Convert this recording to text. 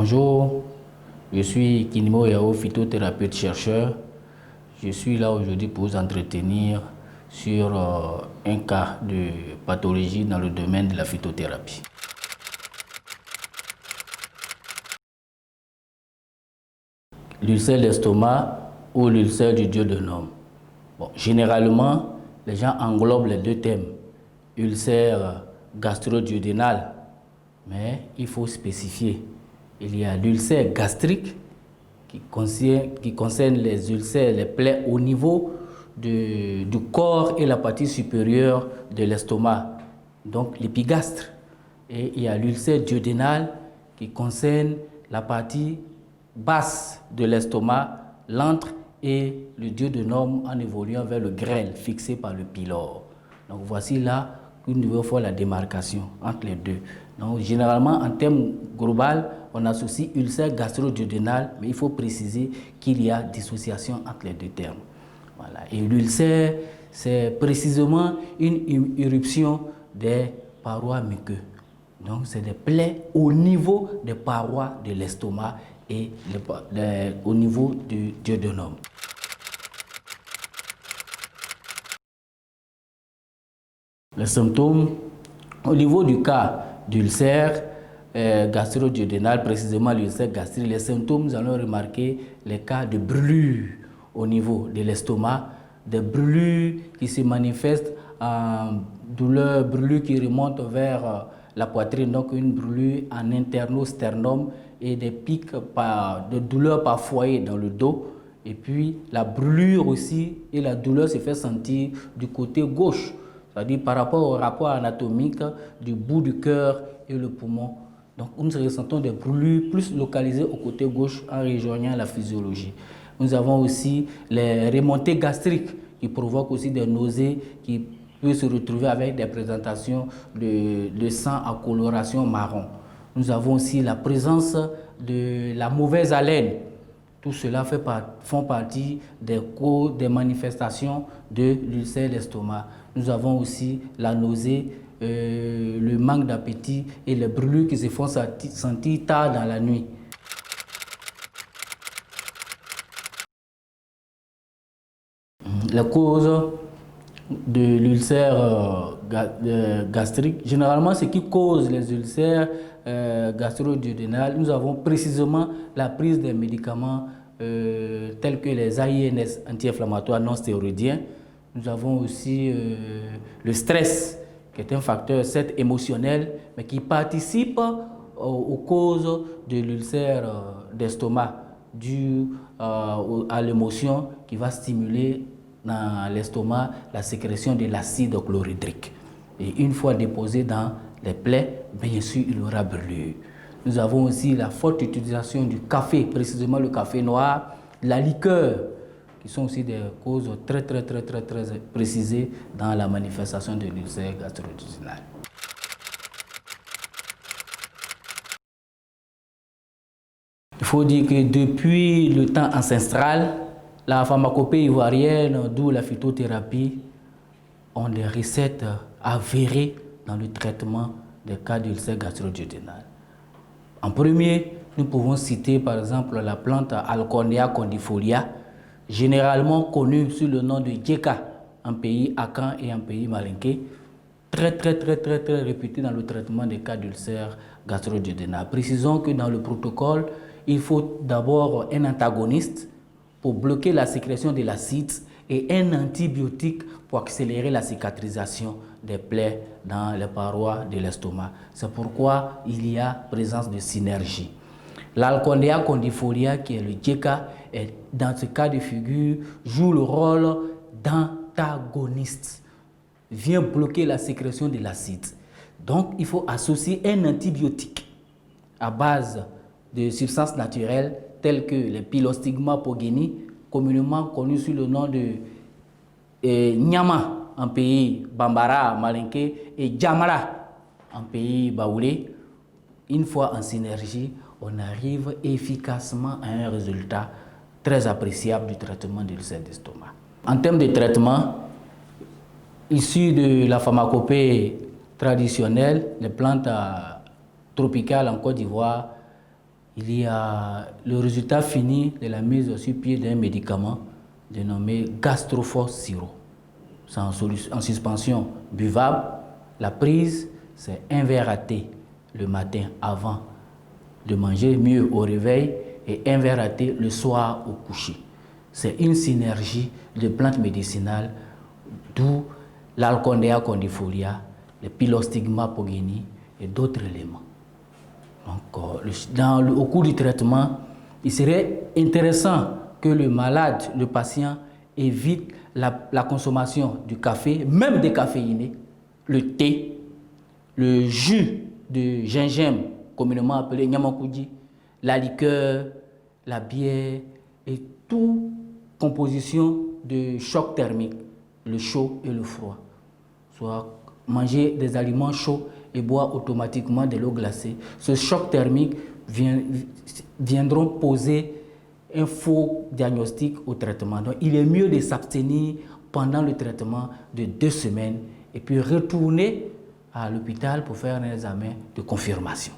Bonjour, je suis Kinimo Yao, phytothérapeute chercheur. Je suis là aujourd'hui pour vous entretenir sur un cas de pathologie dans le domaine de la phytothérapie. L'ulcère d'estomac ou l'ulcère du duodénum. Bon, généralement, les gens englobent les deux thèmes, ulcère gastro-duodénal, mais il faut spécifier. Il y a l'ulcère gastrique qui concerne les ulcères, les plaies au niveau du corps et la partie supérieure de l'estomac, donc l'épigastre. Et il y a l'ulcère duodénal qui concerne la partie basse de l'estomac, l'antre et le duodénum en évoluant vers le grêle fixé par le pylore. Donc voici là une nouvelle fois la démarcation entre les deux. Donc généralement en termes global, on associe ulcère gastro-duodénal, mais il faut préciser qu'il y a dissociation entre les deux termes. Voilà. Et l'ulcère, c'est précisément une éruption des parois muqueuses. Donc c'est des plaies au niveau des parois de l'estomac et au niveau du duodénum. Les symptômes, au niveau du cas d'ulcère gastro-duodénal, précisément l'ulcère gastrique, les symptômes, nous allons remarquer les cas de brûlures au niveau de l'estomac, des brûlures qui se manifestent en douleur, brûlures qui remontent vers la poitrine, donc une brûlure en interno-sternum et des pics de douleur par foyer dans le dos. Et puis la brûlure aussi et la douleur se fait sentir du côté gauche, c'est-à-dire par rapport au rapport anatomique du bout du cœur et le poumon. Donc nous ressentons des brûlures plus localisées au côté gauche en rejoignant la physiologie. Nous avons aussi les remontées gastriques qui provoquent aussi des nausées qui peuvent se retrouver avec des présentations de sang à coloration marron. Nous avons aussi la présence de la mauvaise haleine. Tout cela font partie des manifestations de l'ulcère d'estomac. Nous avons aussi la nausée, le manque d'appétit et les brûlures qui se font sentir tard dans la nuit. Les causes de l'ulcère gastrique, généralement ce qui cause les ulcères gastro-duodénal, nous avons précisément la prise des médicaments tels que les AINS anti-inflammatoires non stéroïdiens. Nous avons aussi le stress, qui est un facteur certes émotionnel, mais qui participe aux causes de l'ulcère d'estomac dû à l'émotion qui va stimuler dans l'estomac la sécrétion de l'acide chlorhydrique. Et une fois déposé dans les plaies, bien sûr, il y aura brûlure. Nous avons aussi la forte utilisation du café, précisément le café noir, la liqueur, qui sont aussi des causes très précisées dans la manifestation de l'ulcère gastro-duodénal. Il faut dire que depuis le temps ancestral, la pharmacopée ivoirienne, d'où la phytothérapie, ont des recettes avérées dans le traitement des cas d'ulcère gastro-duodénal. En premier, nous pouvons citer par exemple la plante Alchornea condifolia, généralement connue sous le nom de djeka en pays Akan et en pays Malinké, très réputée dans le traitement des cas d'ulcère gastro-duodénal. Précisons que dans le protocole, il faut d'abord un antagoniste pour bloquer la sécrétion de l'acide et un antibiotique pour accélérer la cicatrisation des plaies dans les parois de l'estomac. C'est pourquoi il y a présence de synergie. L'Alchornea condifolia, qui est le djeka, dans ce cas de figure, joue le rôle d'antagoniste, vient bloquer la sécrétion de l'acide. Donc, il faut associer un antibiotique à base de substances naturelles telles que les Pilostigma pogeni, communément connus sous le nom de Nyama en pays Bambara, Malinké, et Djamala en pays Baoulé. Une fois en synergie, on arrive efficacement à un résultat très appréciable du traitement de l'ulcère d'estomac. En termes de traitement, issus de la pharmacopée traditionnelle, les plantes tropicales en Côte d'Ivoire, il y a le résultat fini de la mise sur pied d'un médicament dénommé Gastroforce Sirop. C'est en suspension buvable. La prise, c'est 1 verre à thé le matin avant de manger, mieux au réveil, et 1 verre à thé le soir au coucher. C'est une synergie de plantes médicinales, d'où l'Alcondea condifolia, le Pilostigma pogeni et d'autres éléments. Donc, au cours du traitement, il serait intéressant que le malade, le patient, évite la consommation du café, même décaféiné, le thé, le jus de gingembre, communément appelé nyamakoudi, la liqueur, la bière et toute composition de choc thermique, le chaud et le froid. Soit manger des aliments chauds et boire automatiquement de l'eau glacée. Ce choc thermique viendront poser un faux diagnostic au traitement. Donc, il est mieux de s'abstenir pendant le traitement de 2 semaines et puis retourner à l'hôpital pour faire un examen de confirmation.